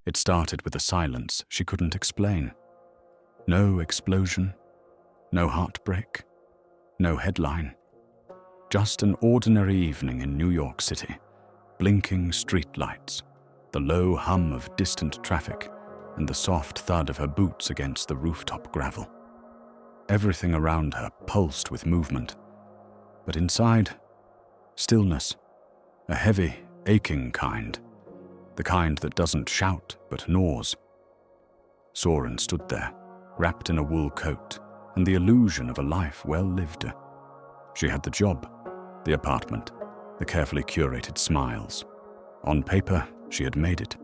It started with a silence she couldn't explain. No explosion, no heartbreak, no headline. Just an ordinary evening in New York City, blinking streetlights, the low hum of distant traffic, and the soft thud of her boots against the rooftop gravel. Everything around her pulsed with movement, but inside, stillness, a heavy, aching kind, the kind that doesn't shout but gnaws. Soren stood there, wrapped in a wool coat, and the illusion of a life well lived. She had the job, the apartment, the carefully curated smiles. On paper, she had made it.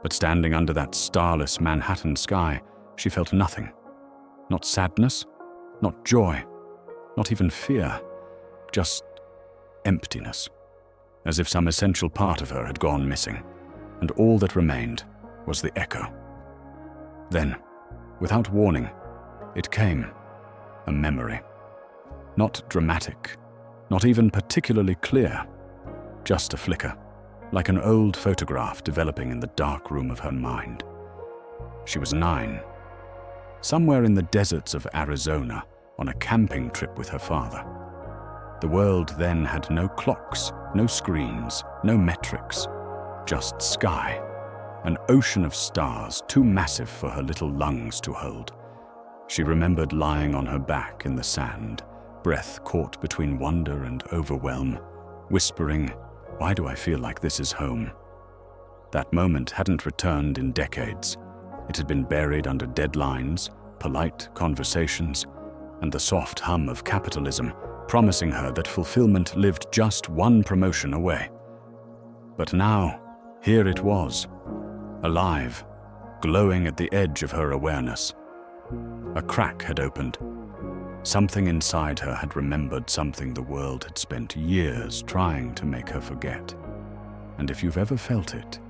But standing under that starless Manhattan sky, she felt nothing. Not sadness, not joy, not even fear, just emptiness, as if some essential part of her had gone missing, and all that remained was the echo. Then, without warning, it came, a memory. Not dramatic, not even particularly clear, just a flicker, like an old photograph developing in the dark room of her mind. She was 9, somewhere in the deserts of Arizona on a camping trip with her father. The world then had no clocks, no screens, no metrics, just sky, an ocean of stars too massive for her little lungs to hold. She remembered lying on her back in the sand, breath caught between wonder and overwhelm, whispering, "Why do I feel like this is home?" That moment hadn't returned in decades. It had been buried under deadlines, polite conversations, and the soft hum of capitalism, promising her that fulfillment lived just one promotion away. But now, here it was, alive, glowing at the edge of her awareness. A crack had opened. Something inside her had remembered something the world had spent years trying to make her forget. And if you've ever felt it,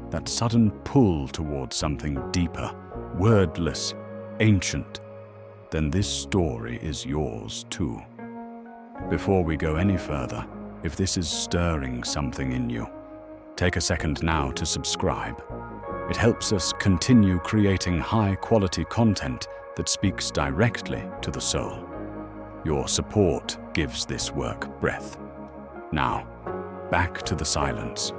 that sudden pull towards something deeper, wordless, ancient, then this story is yours too. Before we go any further, if this is stirring something in you, take a second now to subscribe. It helps us continue creating high-quality content that speaks directly to the soul. Your support gives this work breath. Now, back to the silence.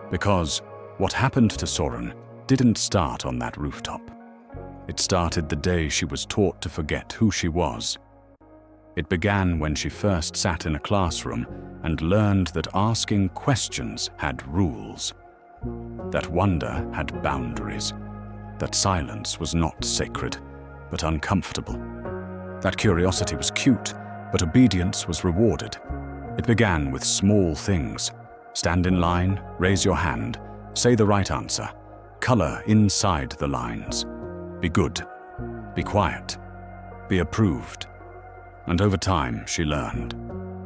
Because what happened to Soren didn't start on that rooftop. It started the day she was taught to forget who she was. It began when she first sat in a classroom and learned that asking questions had rules, that wonder had boundaries, that silence was not sacred, but uncomfortable, that curiosity was cute, but obedience was rewarded. It began with small things. Stand in line, raise your hand, say the right answer, color inside the lines. Be good, be quiet, be approved. And over time, she learned.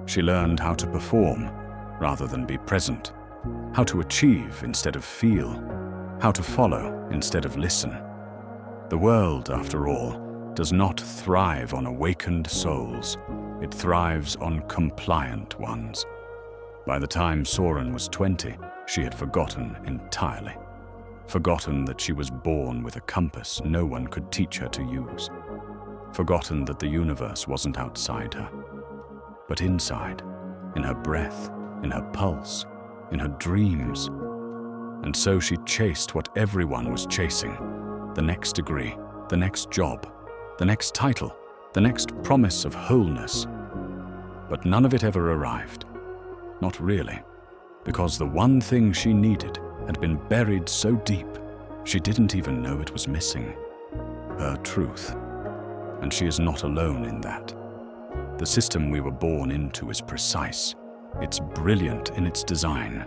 She learned how to perform rather than be present, how to achieve instead of feel, how to follow instead of listen. The world, after all, does not thrive on awakened souls. It thrives on compliant ones. By the time Soren was 20, she had forgotten entirely. Forgotten that she was born with a compass no one could teach her to use. Forgotten that the universe wasn't outside her, but inside, in her breath, in her pulse, in her dreams. And so she chased what everyone was chasing, the next degree, the next job, the next title, the next promise of wholeness. But none of it ever arrived. Not really, because the one thing she needed had been buried so deep, she didn't even know it was missing. Her truth. And she is not alone in that. The system we were born into is precise. It's brilliant in its design.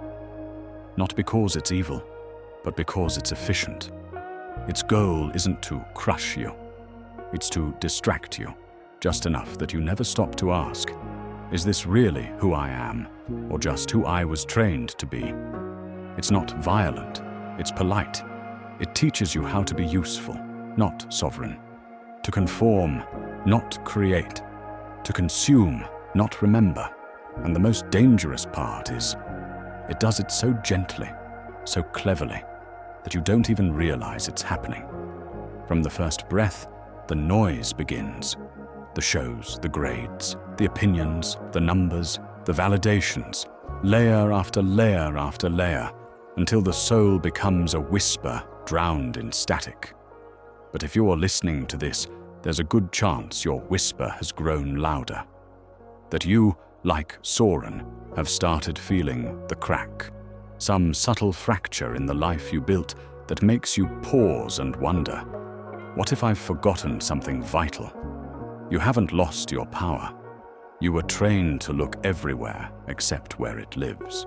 Not because it's evil, but because it's efficient. Its goal isn't to crush you. It's to distract you, just enough that you never stop to ask, is this really who I am, or just who I was trained to be? It's not violent, it's polite. It teaches you how to be useful, not sovereign. To conform, not create. To consume, not remember. And the most dangerous part is, it does it so gently, so cleverly. that you don't even realize it's happening. From the first breath, the noise begins. The shows, the grades, the opinions, the numbers, the validations, layer after layer after layer, until the soul becomes a whisper drowned in static. But if you're listening to this, there's a good chance your whisper has grown louder. That you, like Soren, have started feeling the crack, some subtle fracture in the life you built that makes you pause and wonder, what if I've forgotten something vital? You haven't lost your power. You were trained to look everywhere except where it lives.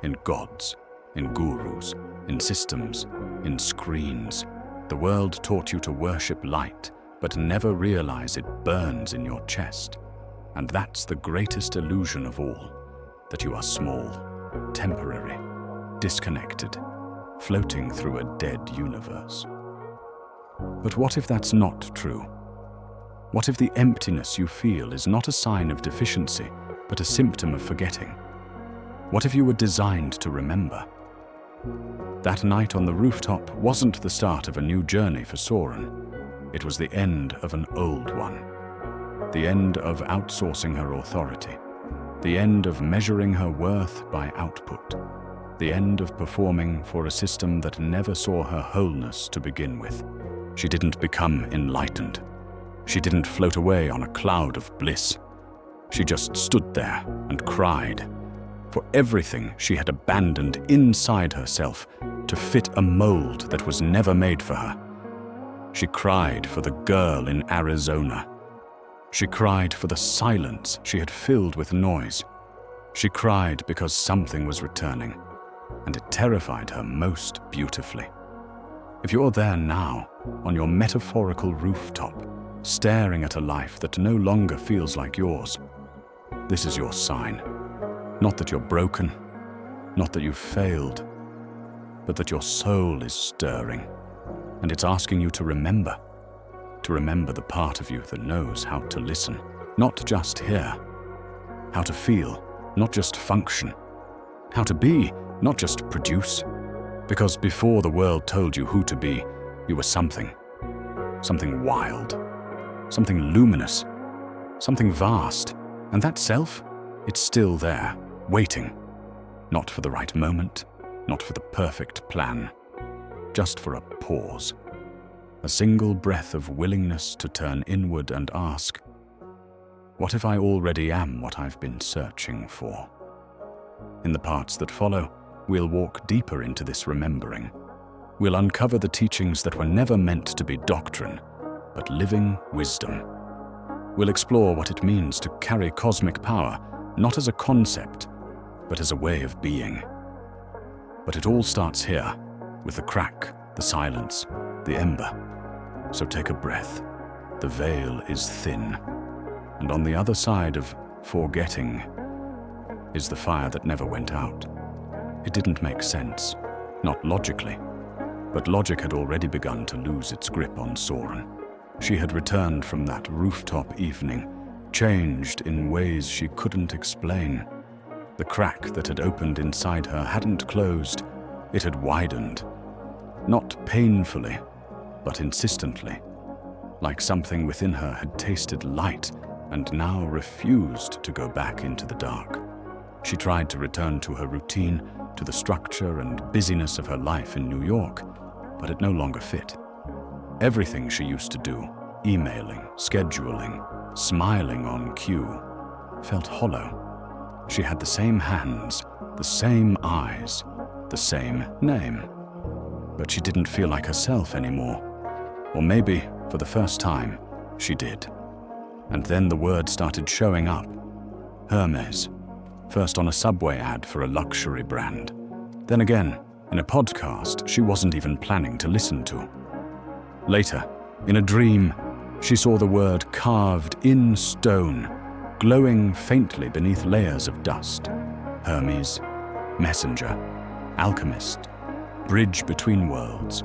In gods, in gurus, in systems, in screens. The world taught you to worship light, but never realize it burns in your chest. And that's the greatest illusion of all, that you are small, temporary, disconnected, floating through a dead universe. But what if that's not true? What if the emptiness you feel is not a sign of deficiency, but a symptom of forgetting? What if you were designed to remember? That night on the rooftop wasn't the start of a new journey for Soren. It was the end of an old one. The end of outsourcing her authority. The end of measuring her worth by output. The end of performing for a system that never saw her wholeness to begin with. She didn't become enlightened. She didn't float away on a cloud of bliss. She just stood there and cried for everything she had abandoned inside herself to fit a mold that was never made for her. She cried for the girl in Arizona. She cried for the silence she had filled with noise. She cried because something was returning, and it terrified her most beautifully. If you're there now, on your metaphorical rooftop, staring at a life that no longer feels like yours, this is your sign. Not that you're broken, not that you've failed, but that your soul is stirring, and it's asking you to remember the part of you that knows how to listen, not just hear, how to feel, not just function, how to be, not just produce. Because before the world told you who to be, you were something wild, something luminous, something vast, and that self, it's still there, waiting, not for the right moment, not for the perfect plan, just for a pause, a single breath of willingness to turn inward and ask, what if I already am what I've been searching for? In the parts that follow, we'll walk deeper into this remembering. We'll uncover the teachings that were never meant to be doctrine, but living wisdom. We'll explore what it means to carry cosmic power, not as a concept, but as a way of being. But it all starts here, with the crack, the silence, the ember. So take a breath. The veil is thin, and on the other side of forgetting is the fire that never went out. It didn't make sense, not logically, but logic had already begun to lose its grip on Soren. She had returned from that rooftop evening, changed in ways she couldn't explain. The crack that had opened inside her hadn't closed, it had widened. Not painfully, but insistently, like something within her had tasted light and now refused to go back into the dark. She tried to return to her routine, to the structure and busyness of her life in New York, but it no longer fit. Everything she used to do, emailing, scheduling, smiling on cue, felt hollow. She had the same hands, the same eyes, the same name, but she didn't feel like herself anymore. Or maybe, for the first time, she did. And then the word started showing up. Hermes. First on a subway ad for a luxury brand. Then again, in a podcast she wasn't even planning to listen to. Later, in a dream, she saw the word carved in stone, glowing faintly beneath layers of dust. Hermes, messenger, alchemist, bridge between worlds.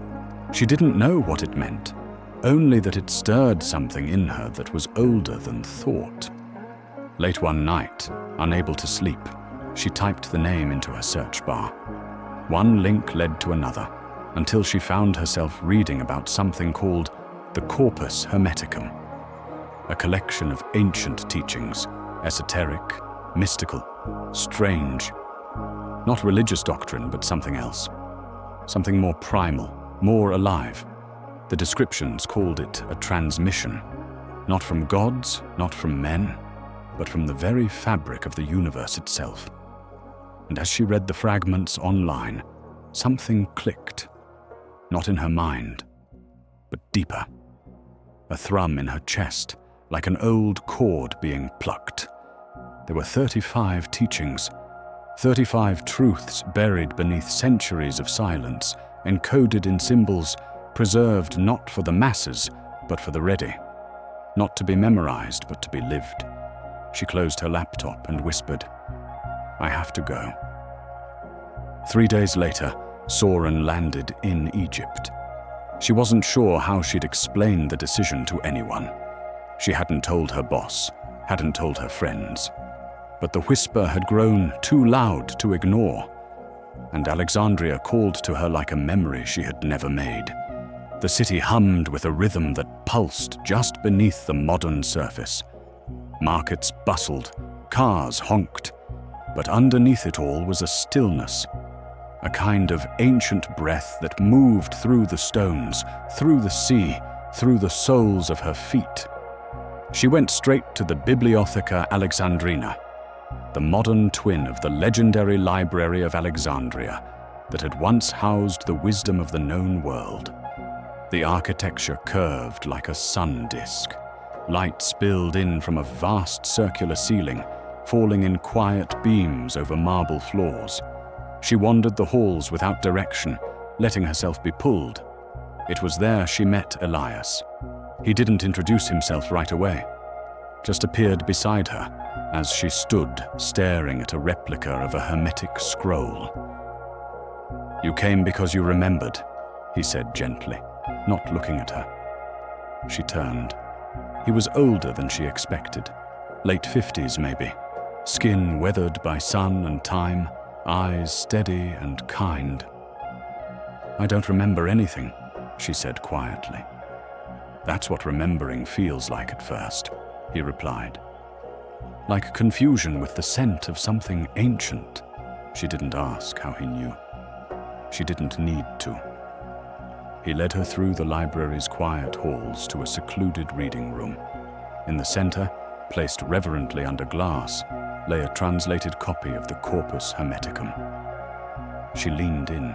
She didn't know what it meant, only that it stirred something in her that was older than thought. Late one night, unable to sleep, she typed the name into her search bar. One link led to another. until she found herself reading about something called the Corpus Hermeticum, a collection of ancient teachings, esoteric, mystical, strange. Not religious doctrine, but something else. Something more primal, more alive. The descriptions called it a transmission, not from gods, not from men, but from the very fabric of the universe itself. And as she read the fragments online, something clicked, not in her mind, but deeper. A thrum in her chest, like an old cord being plucked. There were 35 teachings, 35 truths buried beneath centuries of silence, encoded in symbols, preserved not for the masses, but for the ready. Not to be memorized, but to be lived. She closed her laptop and whispered, "I have to go." 3 days later, Soren landed in Egypt. She wasn't sure how she'd explain the decision to anyone. She hadn't told her boss, hadn't told her friends. But the whisper had grown too loud to ignore, and Alexandria called to her like a memory she had never made. The city hummed with a rhythm that pulsed just beneath the modern surface. Markets bustled, cars honked, but underneath it all was a stillness, a kind of ancient breath that moved through the stones, through the sea, through the soles of her feet. She went straight to the Bibliotheca Alexandrina, the modern twin of the legendary Library of Alexandria that had once housed the wisdom of the known world. The architecture curved like a sun disk. Light spilled in from a vast circular ceiling, falling in quiet beams over marble floors. She wandered the halls without direction, letting herself be pulled. It was there she met Elias. He didn't introduce himself right away, just appeared beside her as she stood staring at a replica of a hermetic scroll. "You came because you remembered," he said gently, not looking at her. She turned. He was older than she expected, late 50s maybe, skin weathered by sun and time, eyes steady and kind. "I don't remember anything," she said quietly. "That's what remembering feels like at first," he replied. Like confusion with the scent of something ancient. She didn't ask how he knew. She didn't need to. He led her through the library's quiet halls to a secluded reading room. In the center, placed reverently under glass, lay a translated copy of the Corpus Hermeticum. She leaned in.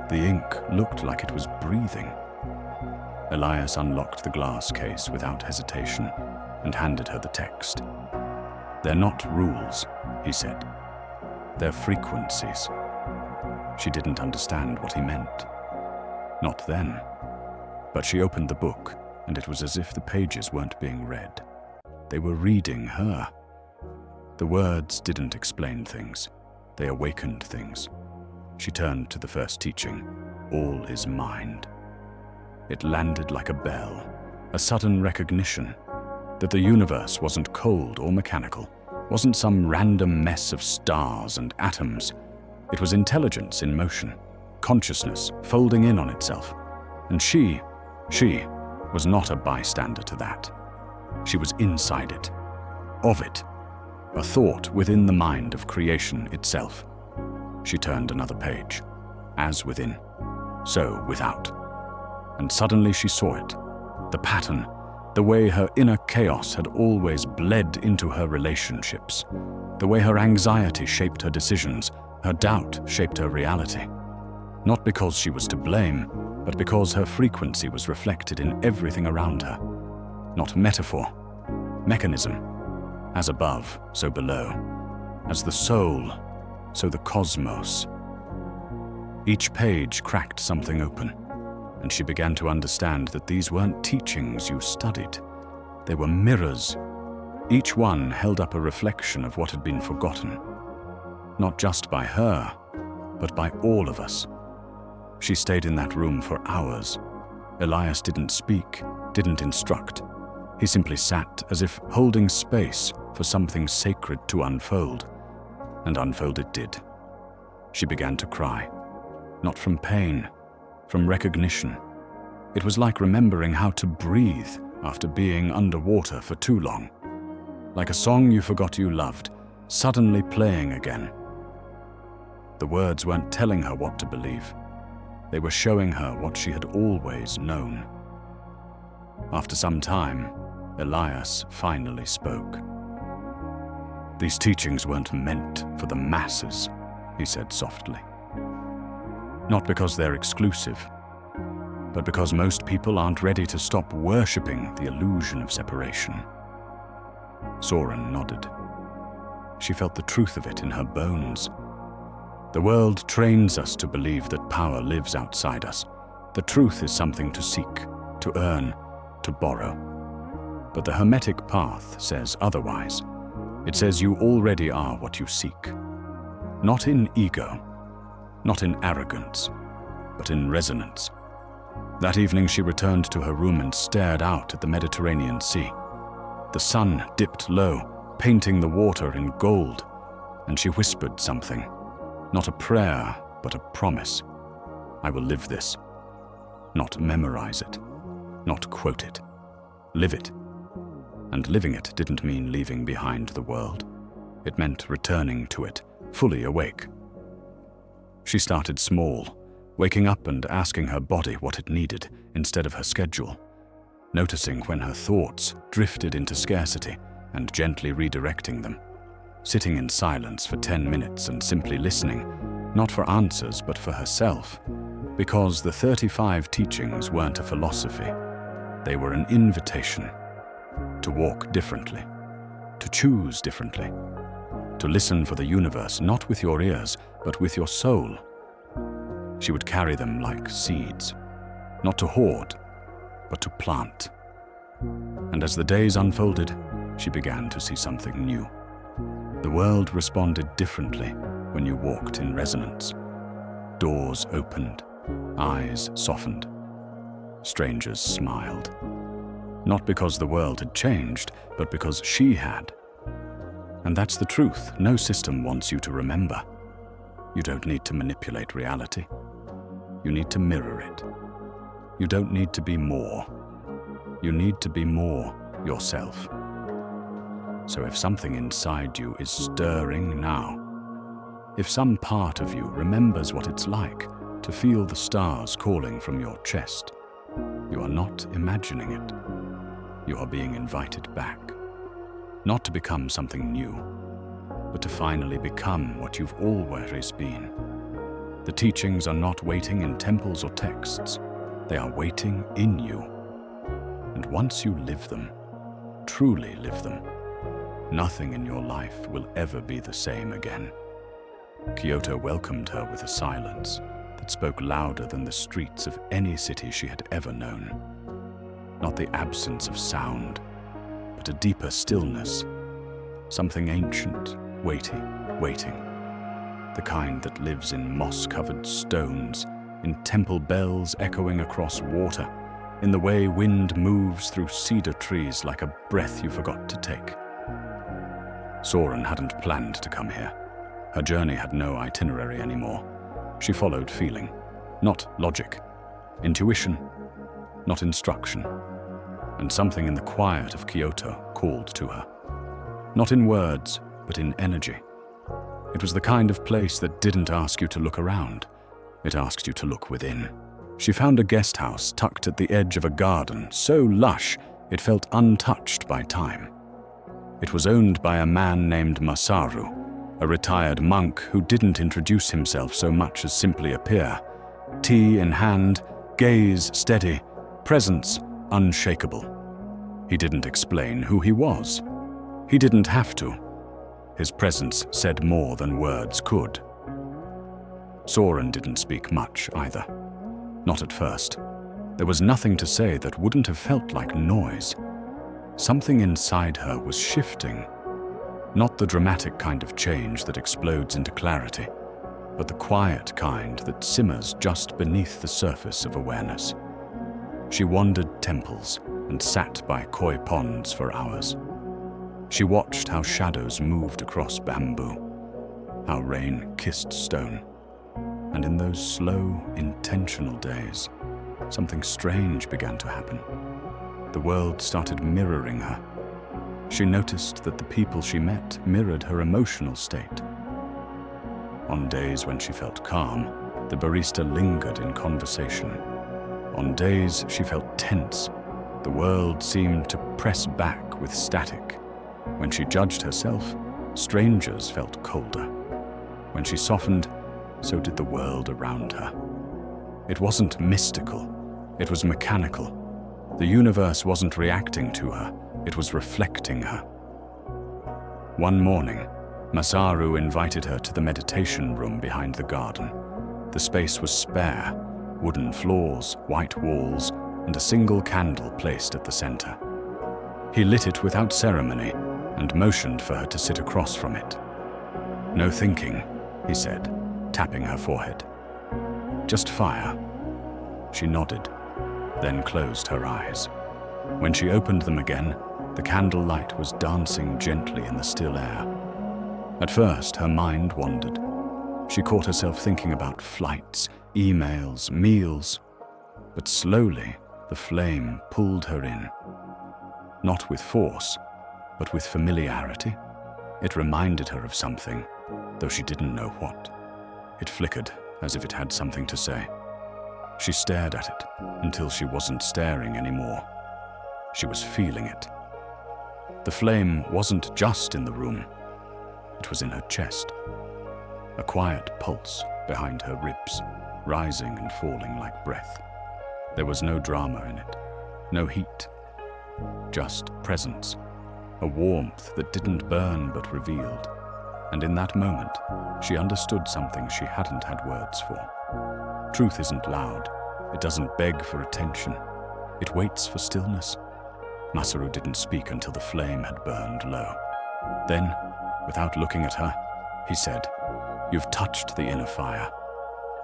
The ink looked like it was breathing. Elias unlocked the glass case without hesitation and handed her the text. "They're not rules," he said. "They're frequencies." She didn't understand what he meant. Not then. But she opened the book, and it was as if the pages weren't being read. They were reading her. The words didn't explain things. They awakened things. She turned to the first teaching, "All is mind." It landed like a bell, a sudden recognition that the universe wasn't cold or mechanical, wasn't some random mess of stars and atoms. It was intelligence in motion, consciousness folding in on itself. And she was not a bystander to that. She was inside it, of it, a thought within the mind of creation itself. She turned another page. As within, so without. And suddenly she saw it, the pattern, the way her inner chaos had always bled into her relationships, the way her anxiety shaped her decisions, her doubt shaped her reality. Not because she was to blame, but because her frequency was reflected in everything around her. Not metaphor, mechanism. As above, so below. As the soul, so the cosmos. Each page cracked something open, and she began to understand that these weren't teachings you studied. They were mirrors. Each one held up a reflection of what had been forgotten. Not just by her, but by all of us. She stayed in that room for hours. Elias didn't speak, didn't instruct. He simply sat as if holding space for something sacred to unfold. And unfold it did. She began to cry. Not from pain, from recognition. It was like remembering how to breathe after being underwater for too long. Like a song you forgot you loved, suddenly playing again. The words weren't telling her what to believe. They were showing her what she had always known. After some time, Elias finally spoke. "These teachings weren't meant for the masses," he said softly. "Not because they're exclusive, but because most people aren't ready to stop worshipping the illusion of separation." Soren nodded. She felt the truth of it in her bones. The world trains us to believe that power lives outside us. The truth is something to seek, to earn, to borrow. But the Hermetic path says otherwise. It says you already are what you seek. Not in ego, not in arrogance, but in resonance. That evening she returned to her room and stared out at the Mediterranean Sea. The sun dipped low, painting the water in gold, and she whispered something. Not a prayer, but a promise. I will live this. Not memorize it. Not quote it. Live it. And living it didn't mean leaving behind the world. It meant returning to it, fully awake. She started small, waking up and asking her body what it needed instead of her schedule, noticing when her thoughts drifted into scarcity and gently redirecting them, sitting in silence for 10 minutes and simply listening, not for answers but for herself, because the 35 teachings weren't a philosophy. They were an invitation to walk differently, to choose differently, to listen for the universe not with your ears but with your soul. She would carry them like seeds, not to hoard, but to plant. And as the days unfolded, she began to see something new. The world responded differently when you walked in resonance. Doors opened, eyes softened. Strangers smiled. Not because the world had changed, but because she had. And that's the truth no system wants you to remember. You don't need to manipulate reality. You need to mirror it. You don't need to be more. You need to be more yourself. So if something inside you is stirring now, if some part of you remembers what it's like to feel the stars calling from your chest, you are not imagining it. You are being invited back. Not to become something new, but to finally become what you've always been. The teachings are not waiting in temples or texts. They are waiting in you. And once you live them, truly live them, nothing in your life will ever be the same again. Kyoto welcomed her with a silence that spoke louder than the streets of any city she had ever known. Not the absence of sound, but a deeper stillness, something ancient, weighty, waiting. The kind that lives in moss-covered stones, in temple bells echoing across water, in the way wind moves through cedar trees like a breath you forgot to take. Soren hadn't planned to come here. Her journey had no itinerary anymore. She followed feeling, not logic, intuition, not instruction. And something in the quiet of Kyoto called to her. Not in words, but in energy. It was the kind of place that didn't ask you to look around. It asked you to look within. She found a guest house tucked at the edge of a garden so lush it felt untouched by time. It was owned by a man named Masaru, a retired monk who didn't introduce himself so much as simply appear. Tea in hand, gaze steady, presence unshakable. He didn't explain who he was. He didn't have to. His presence said more than words could. Soren didn't speak much either. Not at first. There was nothing to say that wouldn't have felt like noise. Something inside her was shifting. Not the dramatic kind of change that explodes into clarity, but the quiet kind that simmers just beneath the surface of awareness. She wandered temples and sat by koi ponds for hours. She watched how shadows moved across bamboo, how rain kissed stone, And in those slow, intentional days, something strange began to happen. The world started mirroring her. She noticed that the people she met mirrored her emotional state. On days when she felt calm, the barista lingered in conversation. On days she felt tense, the world seemed to press back with static. When she judged herself, strangers felt colder. When she softened, so did the world around her. It wasn't mystical, it was mechanical. The universe wasn't reacting to her, it was reflecting her. One morning, Masaru invited her to the meditation room behind the garden. The space was spare, wooden floors, white walls, and a single candle placed at the center. He lit it without ceremony and motioned for her to sit across from it. "No thinking," he said, tapping her forehead. "Just fire." She nodded, then closed her eyes. When she opened them again, the candlelight was dancing gently in the still air. At first, her mind wandered. She caught herself thinking about flights, emails, meals. But slowly, the flame pulled her in. Not with force, but with familiarity. It reminded her of something, though she didn't know what. It flickered as if it had something to say. She stared at it until she wasn't staring anymore. She was feeling it. The flame wasn't just in the room. It was in her chest. A quiet pulse behind her ribs, rising and falling like breath. There was no drama in it, no heat, just presence, a warmth that didn't burn but revealed. And in that moment, she understood something she hadn't had words for. Truth isn't loud. It doesn't beg for attention. It waits for stillness. Masaru didn't speak until the flame had burned low. Then, without looking at her, he said, "You've touched the inner fire.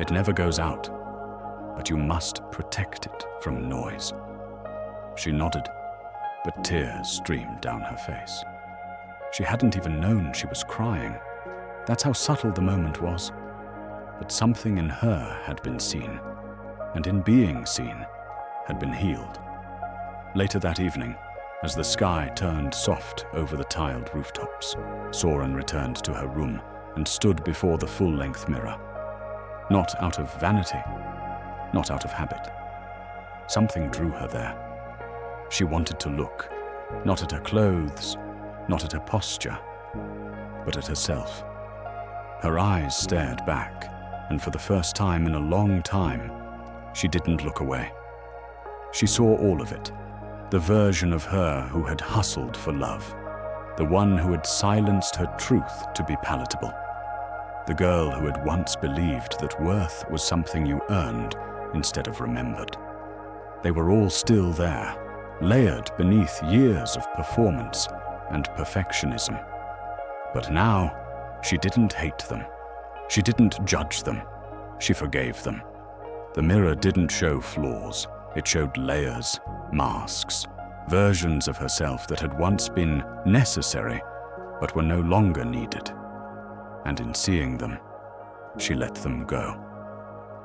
It never goes out, but you must protect it from noise." She nodded, but tears streamed down her face. She hadn't even known she was crying. That's how subtle the moment was. But something in her had been seen, and in being seen, had been healed. Later that evening, as the sky turned soft over the tiled rooftops, Soren returned to her room and stood before the full-length mirror. Not out of vanity, not out of habit. Something drew her there. She wanted to look, not at her clothes, not at her posture, but at herself. Her eyes stared back, and for the first time in a long time, she didn't look away. She saw all of it, the version of her who had hustled for love, the one who had silenced her truth to be palatable, the girl who had once believed that worth was something you earned instead of remembered. They were all still there, layered beneath years of performance and perfectionism. But now, she didn't hate them. She didn't judge them. She forgave them. The mirror didn't show flaws. It showed layers, masks, versions of herself that had once been necessary, but were no longer needed. And in seeing them, she let them go.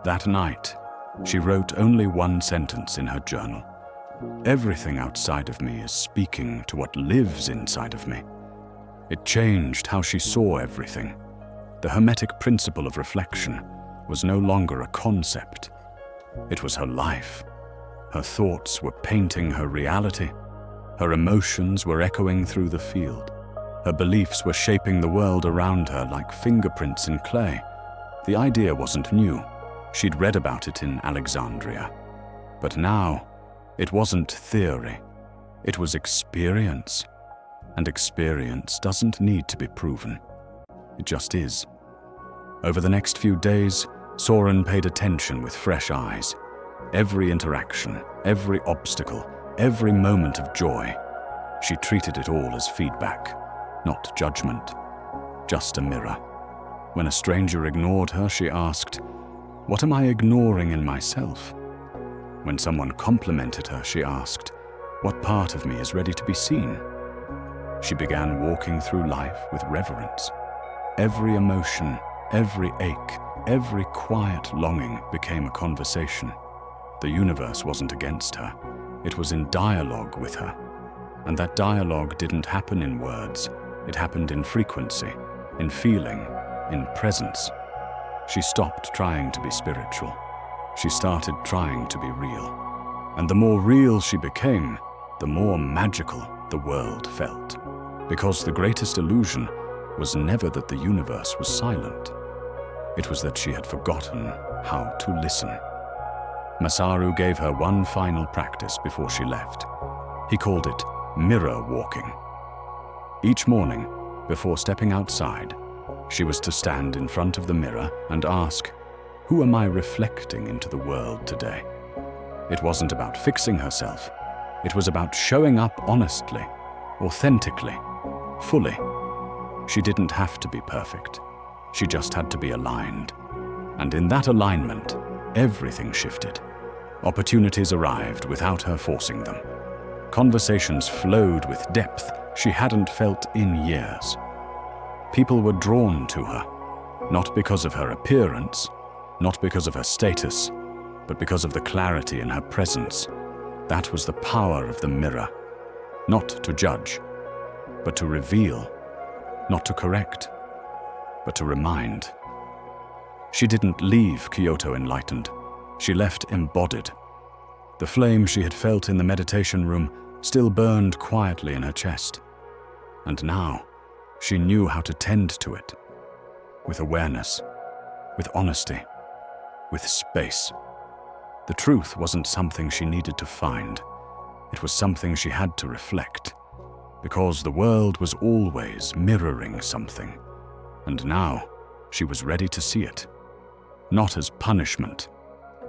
That night, she wrote only one sentence in her journal. "Everything outside of me is speaking to what lives inside of me." It changed how she saw everything. The Hermetic principle of reflection was no longer a concept. It was her life. Her thoughts were painting her reality. Her emotions were echoing through the field. Her beliefs were shaping the world around her like fingerprints in clay. The idea wasn't new. She'd read about it in Alexandria. But now, it wasn't theory. It was experience. And experience doesn't need to be proven. It just is. Over the next few days, Soren paid attention with fresh eyes. Every interaction, every obstacle, every moment of joy. She treated it all as feedback, not judgment, just a mirror. When a stranger ignored her, she asked, "What am I ignoring in myself?" When someone complimented her, she asked, "What part of me is ready to be seen?" She began walking through life with reverence. Every emotion, every ache, every quiet longing became a conversation. The universe wasn't against her. It was in dialogue with her. And that dialogue didn't happen in words. It happened in frequency, in feeling, in presence. She stopped trying to be spiritual. She started trying to be real. And the more real she became, the more magical the world felt. Because the greatest illusion was never that the universe was silent. It was that she had forgotten how to listen. Masaru gave her one final practice before she left. He called it mirror walking. Each morning, before stepping outside, she was to stand in front of the mirror and ask, "Who am I reflecting into the world today?" It wasn't about fixing herself. It was about showing up honestly, authentically, fully. She didn't have to be perfect. She just had to be aligned. And in that alignment, everything shifted. Opportunities arrived without her forcing them. Conversations flowed with depth she hadn't felt in years. People were drawn to her, not because of her appearance, not because of her status, but because of the clarity in her presence. That was the power of the mirror. Not to judge, but to reveal. Not to correct, but to remind. She didn't leave Kyoto enlightened. She left embodied. The flame she had felt in the meditation room still burned quietly in her chest. And now, she knew how to tend to it. With awareness, with honesty, with space. The truth wasn't something she needed to find. It was something she had to reflect. Because the world was always mirroring something. And now, she was ready to see it. Not as punishment,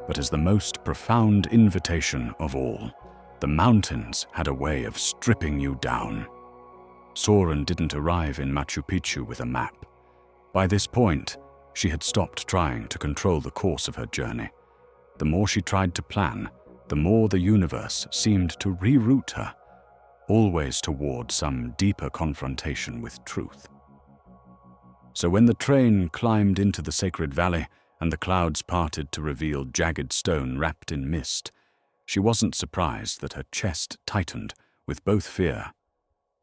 but as the most profound invitation of all. The mountains had a way of stripping you down. Soren didn't arrive in Machu Picchu with a map. By this point, she had stopped trying to control the course of her journey. The more she tried to plan, the more the universe seemed to reroute her, always toward some deeper confrontation with truth. So when the train climbed into the sacred valley and the clouds parted to reveal jagged stone wrapped in mist, she wasn't surprised that her chest tightened with both fear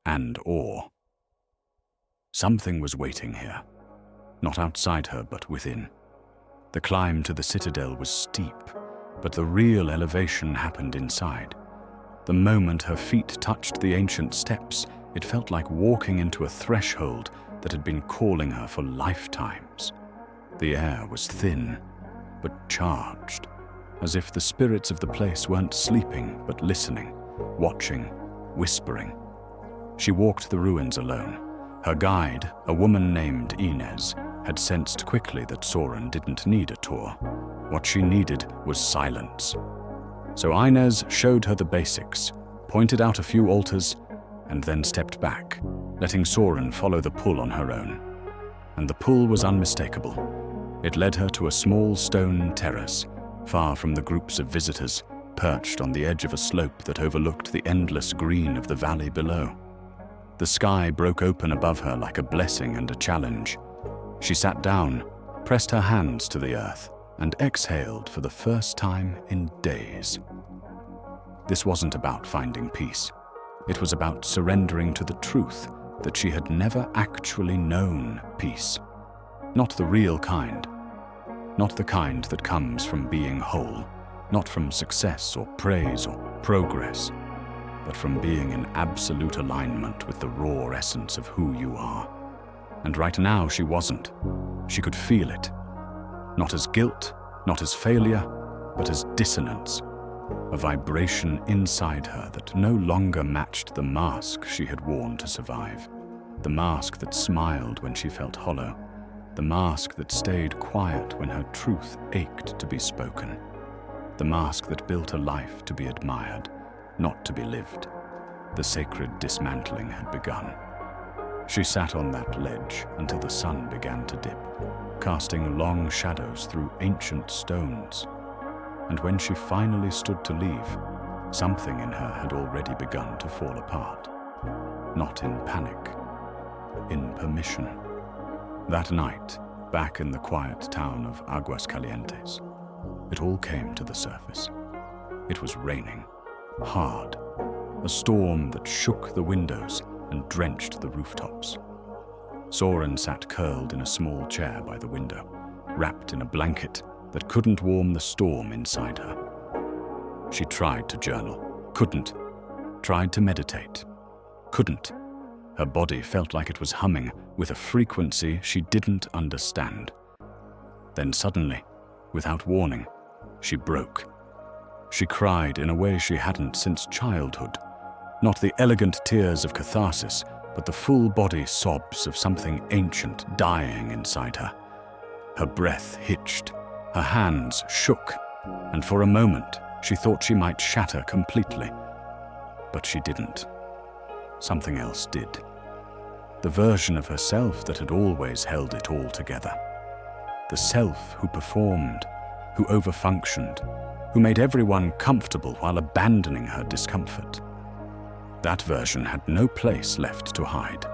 and awe. Something was waiting here, not outside her but within. The climb to the citadel was steep, but the real elevation happened inside. The moment her feet touched the ancient steps, it felt like walking into a threshold that had been calling her for lifetimes. The air was thin, but charged, as if the spirits of the place weren't sleeping but listening, watching, whispering. She walked the ruins alone. Her guide, a woman named Inez, had sensed quickly that Soren didn't need a tour. What she needed was silence. So Inez showed her the basics, pointed out a few altars, and then stepped back, letting Soren follow the pull on her own. And the pull was unmistakable. It led her to a small stone terrace, far from the groups of visitors, perched on the edge of a slope that overlooked the endless green of the valley below. The sky broke open above her like a blessing and a challenge. She sat down, pressed her hands to the earth, and exhaled for the first time in days. This wasn't about finding peace. It was about surrendering to the truth that she had never actually known peace. Not the real kind. Not the kind that comes from being whole. Not from success or praise or progress. But from being in absolute alignment with the raw essence of who you are. And right now she wasn't. She could feel it. Not as guilt, not as failure, but as dissonance. A vibration inside her that no longer matched the mask she had worn to survive. The mask that smiled when she felt hollow. The mask that stayed quiet when her truth ached to be spoken. The mask that built a life to be admired, not to be lived. The sacred dismantling had begun. She sat on that ledge until the sun began to dip, casting long shadows through ancient stones. And when she finally stood to leave, something in her had already begun to fall apart. Not in panic, in permission. That night, back in the quiet town of Aguascalientes, it all came to the surface. It was raining, hard, a storm that shook the windows and drenched the rooftops. Soren sat curled in a small chair by the window, wrapped in a blanket that couldn't warm the storm inside her. She tried to journal, couldn't. Tried to meditate, couldn't. Her body felt like it was humming with a frequency she didn't understand. Then suddenly, without warning, she broke. She cried in a way she hadn't since childhood. Not the elegant tears of catharsis, but the full-body sobs of something ancient dying inside her. Her breath hitched, her hands shook, and for a moment she thought she might shatter completely. But she didn't. Something else did. The version of herself that had always held it all together. The self who performed, who overfunctioned, who made everyone comfortable while abandoning her discomfort. That version had no place left to hide.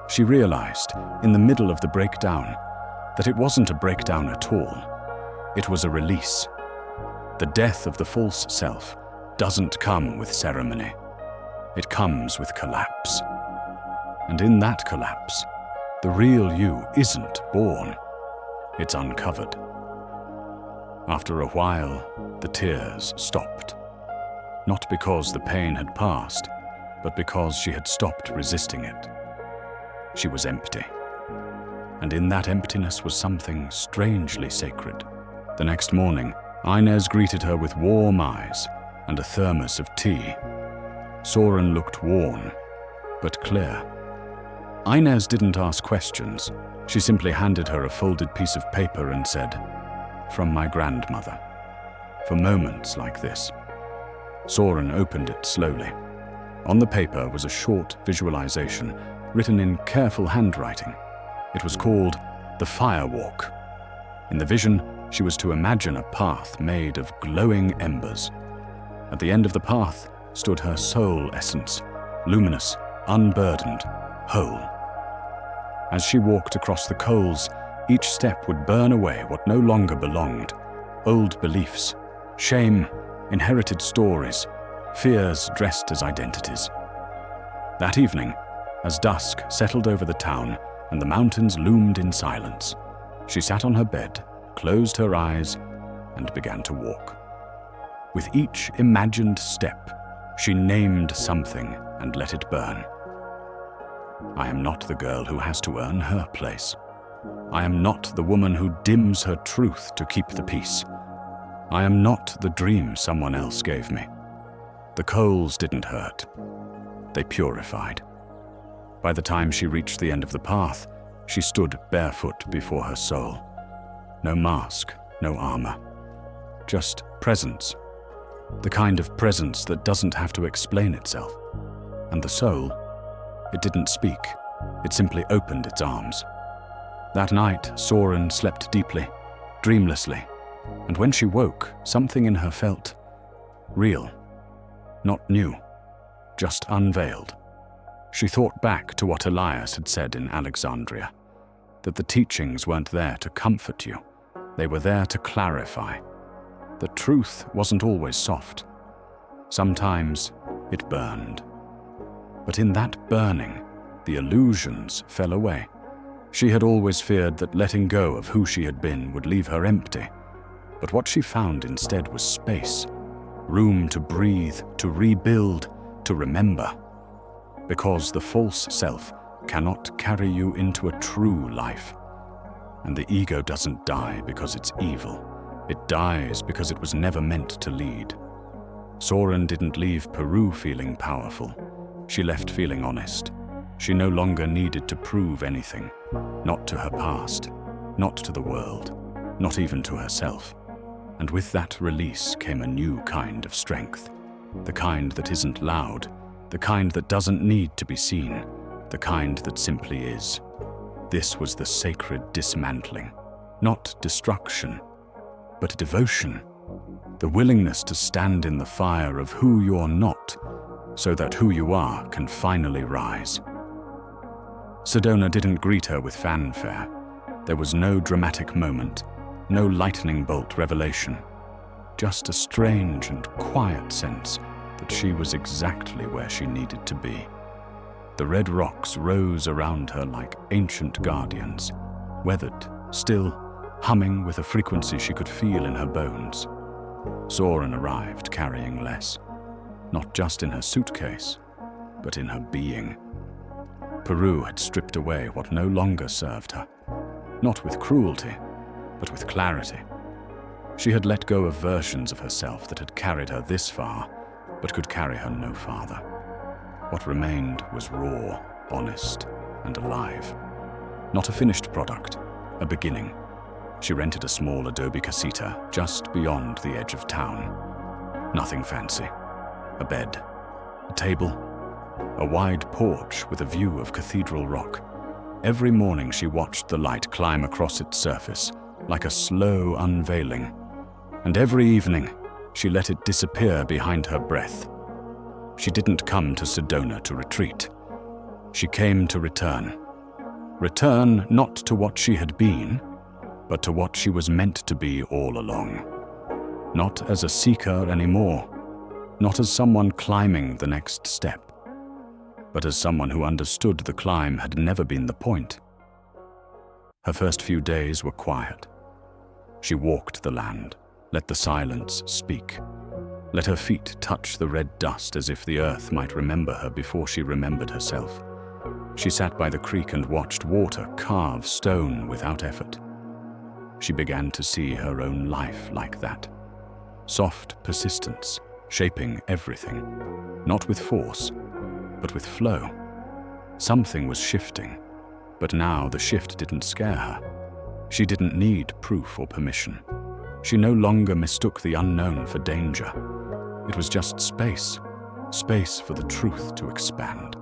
She realized, in the middle of the breakdown, that it wasn't a breakdown at all. It was a release. The death of the false self doesn't come with ceremony. It comes with collapse. And in that collapse, the real you isn't born. It's uncovered. After a while, the tears stopped. Not because the pain had passed, but because she had stopped resisting it. She was empty. And in that emptiness was something strangely sacred. The next morning, Inez greeted her with warm eyes and a thermos of tea. Soren looked worn, but clear. Inez didn't ask questions. She simply handed her a folded piece of paper and said, "From my grandmother." For moments like this. Soren opened it slowly. On the paper was a short visualization written in careful handwriting. It was called the Fire Walk. In the vision, she was to imagine a path made of glowing embers. At the end of the path stood her soul essence, luminous, unburdened, whole. As she walked across the coals, each step would burn away what no longer belonged: old beliefs, shame, inherited stories, fears dressed as identities. That evening, as dusk settled over the town and the mountains loomed in silence, she sat on her bed, closed her eyes, and began to walk. With each imagined step, she named something and let it burn. I am not the girl who has to earn her place. I am not the woman who dims her truth to keep the peace. I am not the dream someone else gave me. The coals didn't hurt. They purified. By the time she reached the end of the path, she stood barefoot before her soul. No mask, no armor. Just presence. The kind of presence that doesn't have to explain itself. And the soul, it didn't speak. It simply opened its arms. That night, Soren slept deeply, dreamlessly. And when she woke, something in her felt real. Not new, just unveiled. She thought back to what Elias had said in Alexandria, that the teachings weren't there to comfort you. They were there to clarify. The truth wasn't always soft. Sometimes it burned. But in that burning, the illusions fell away. She had always feared that letting go of who she had been would leave her empty. But what she found instead was space, room to breathe, to rebuild, to remember. Because the false self cannot carry you into a true life. And the ego doesn't die because it's evil. It dies because it was never meant to lead. Soren didn't leave Peru feeling powerful. She left feeling honest. She no longer needed to prove anything. Not to her past, not to the world, not even to herself. And with that release came a new kind of strength. The kind that isn't loud, the kind that doesn't need to be seen, the kind that simply is. This was the sacred dismantling, not destruction, but devotion. The willingness to stand in the fire of who you're not, so that who you are can finally rise. Sedona didn't greet her with fanfare. There was no dramatic moment, no lightning bolt revelation, just a strange and quiet sense that she was exactly where she needed to be. The red rocks rose around her like ancient guardians, weathered, still, humming with a frequency she could feel in her bones. Soren arrived carrying less, not just in her suitcase, but in her being. Peru had stripped away what no longer served her, not with cruelty, but with clarity. She had let go of versions of herself that had carried her this far, but could carry her no farther. What remained was raw, honest, and alive. Not a finished product, a beginning. She rented a small adobe casita just beyond the edge of town. Nothing fancy. A bed, a table, a wide porch with a view of Cathedral Rock. Every morning she watched the light climb across its surface like a slow unveiling, and every evening she let it disappear behind her breath. She didn't come to Sedona to retreat. She came to return. Return not to what she had been, but to what she was meant to be all along. Not as a seeker anymore, not as someone climbing the next step, but as someone who understood the climb had never been the point. Her first few days were quiet. She walked the land, let the silence speak, let her feet touch the red dust as if the earth might remember her before she remembered herself. She sat by the creek and watched water carve stone without effort. She began to see her own life like that. Soft persistence, shaping everything, not with force, but with flow. Something was shifting, but now the shift didn't scare her. She didn't need proof or permission. She no longer mistook the unknown for danger. It was just space, space for the truth to expand.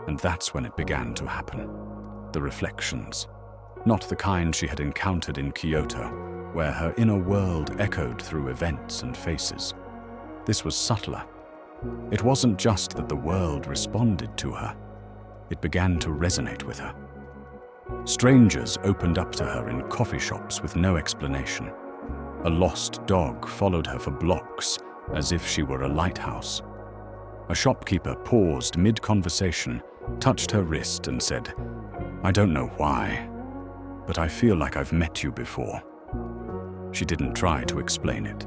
And that's when it began to happen. The reflections, not the kind she had encountered in Kyoto, where her inner world echoed through events and faces. This was subtler. It wasn't just that the world responded to her. It began to resonate with her. Strangers opened up to her in coffee shops with no explanation. A lost dog followed her for blocks as if she were a lighthouse. A shopkeeper paused mid-conversation, touched her wrist and said, "I don't know why, but I feel like I've met you before." She didn't try to explain it.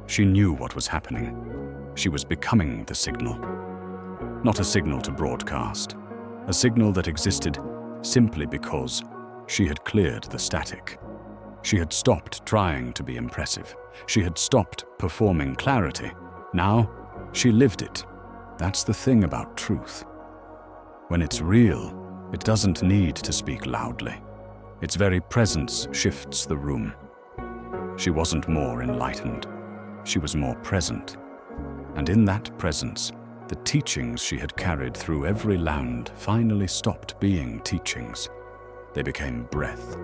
She knew what was happening. She was becoming the signal. Not a signal to broadcast, a signal that existed simply because she had cleared the static. She had stopped trying to be impressive. She had stopped performing clarity. Now, she lived it. That's the thing about truth. When it's real, it doesn't need to speak loudly. Its very presence shifts the room. She wasn't more enlightened. She was more present. And in that presence, the teachings she had carried through every land finally stopped being teachings. They became breath.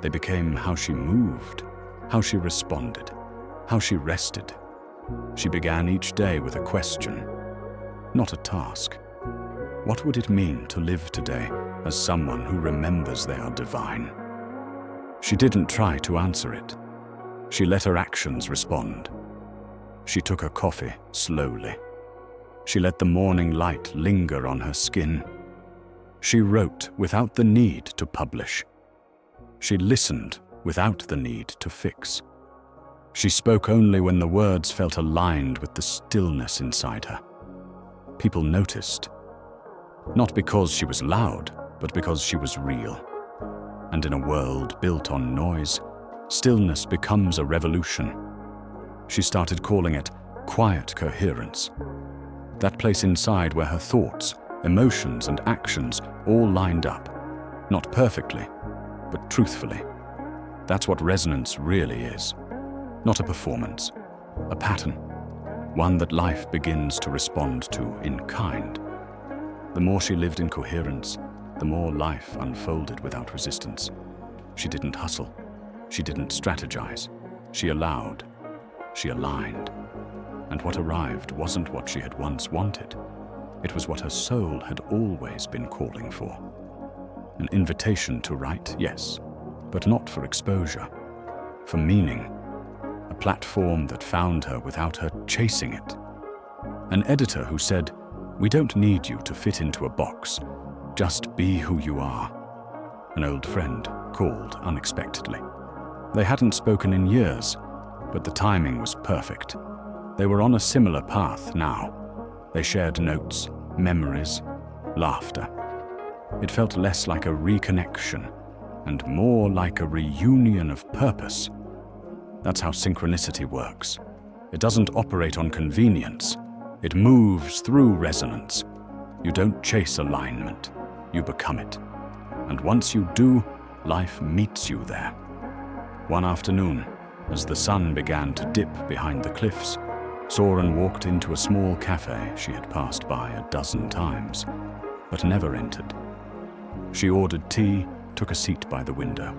They became how she moved, how she responded, how she rested. She began each day with a question, not a task. What would it mean to live today as someone who remembers they are divine? She didn't try to answer it. She let her actions respond. She took her coffee slowly. She let the morning light linger on her skin. She wrote without the need to publish. She listened without the need to fix. She spoke only when the words felt aligned with the stillness inside her. People noticed, not because she was loud, but because she was real. And in a world built on noise, stillness becomes a revolution. She started calling it quiet coherence. That place inside where her thoughts, emotions, and actions all lined up, not perfectly, but truthfully. That's what resonance really is. Not a performance, a pattern, one that life begins to respond to in kind. The more she lived in coherence, the more life unfolded without resistance. She didn't hustle. She didn't strategize. She allowed. She aligned. And what arrived wasn't what she had once wanted. It was what her soul had always been calling for. An invitation to write, yes, but not for exposure, for meaning, a platform that found her without her chasing it. An editor who said, "We don't need you to fit into a box, just be who you are." An old friend called unexpectedly. They hadn't spoken in years, but the timing was perfect. They were on a similar path now. They shared notes, memories, laughter. It felt less like a reconnection and more like a reunion of purpose. That's how synchronicity works. It doesn't operate on convenience. It moves through resonance. You don't chase alignment, you become it. And once you do, life meets you there. One afternoon, as the sun began to dip behind the cliffs, Soren walked into a small cafe she had passed by a dozen times, but never entered. She ordered tea, took a seat by the window.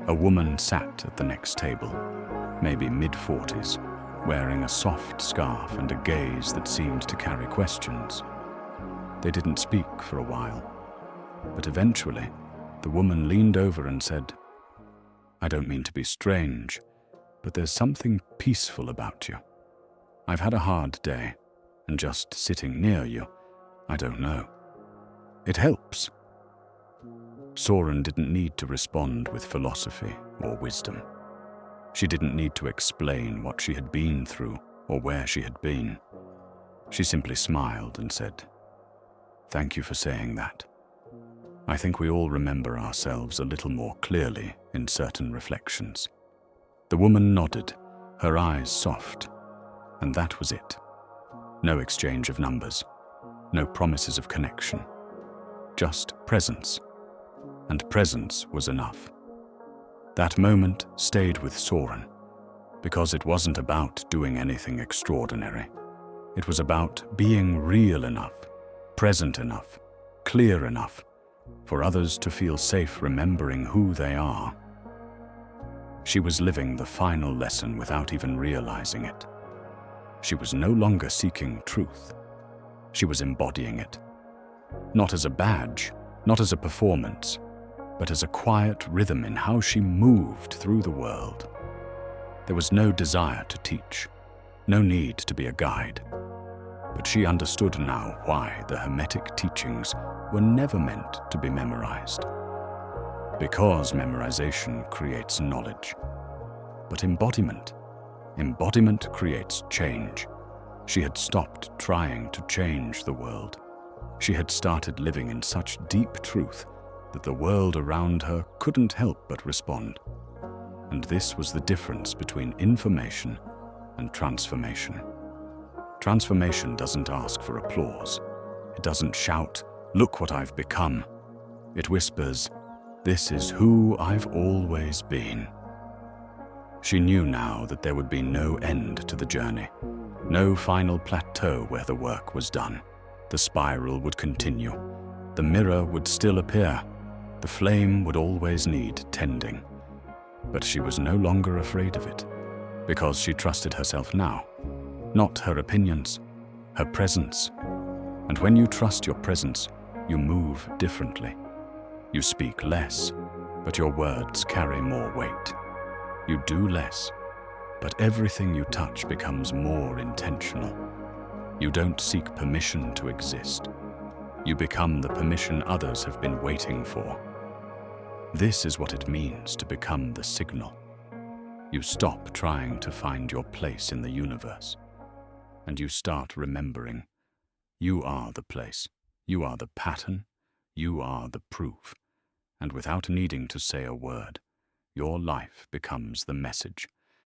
A woman sat at the next table, maybe mid-40s, wearing a soft scarf and a gaze that seemed to carry questions. They didn't speak for a while, but eventually, the woman leaned over and said, "I don't mean to be strange, but there's something peaceful about you. I've had a hard day, and just sitting near you, I don't know. It helps." Soren didn't need to respond with philosophy or wisdom. She didn't need to explain what she had been through or where she had been. She simply smiled and said, "Thank you for saying that. I think we all remember ourselves a little more clearly in certain reflections." The woman nodded, her eyes soft, and that was it. No exchange of numbers, no promises of connection, just presence. And presence was enough. That moment stayed with Soren, because it wasn't about doing anything extraordinary. It was about being real enough, present enough, clear enough, for others to feel safe remembering who they are. She was living the final lesson without even realizing it. She was no longer seeking truth. She was embodying it. Not as a badge, not as a performance, but as a quiet rhythm in how she moved through the world. There was no desire to teach, no need to be a guide. But she understood now why the Hermetic teachings were never meant to be memorized. Because memorization creates knowledge. But embodiment creates change. She had stopped trying to change the world. She had started living in such deep truth that the world around her couldn't help but respond. And this was the difference between information and transformation. Transformation doesn't ask for applause. It doesn't shout, "Look what I've become." It whispers, "This is who I've always been." She knew now that there would be no end to the journey, no final plateau where the work was done. The spiral would continue. The mirror would still appear. The flame would always need tending. But she was no longer afraid of it, because she trusted herself now, not her opinions, her presence. And when you trust your presence, you move differently. You speak less, but your words carry more weight. You do less, but everything you touch becomes more intentional. You don't seek permission to exist. You become the permission others have been waiting for. This is what it means to become the signal. You stop trying to find your place in the universe, and you start remembering you are the place, you are the pattern, you are the proof. And without needing to say a word, your life becomes the message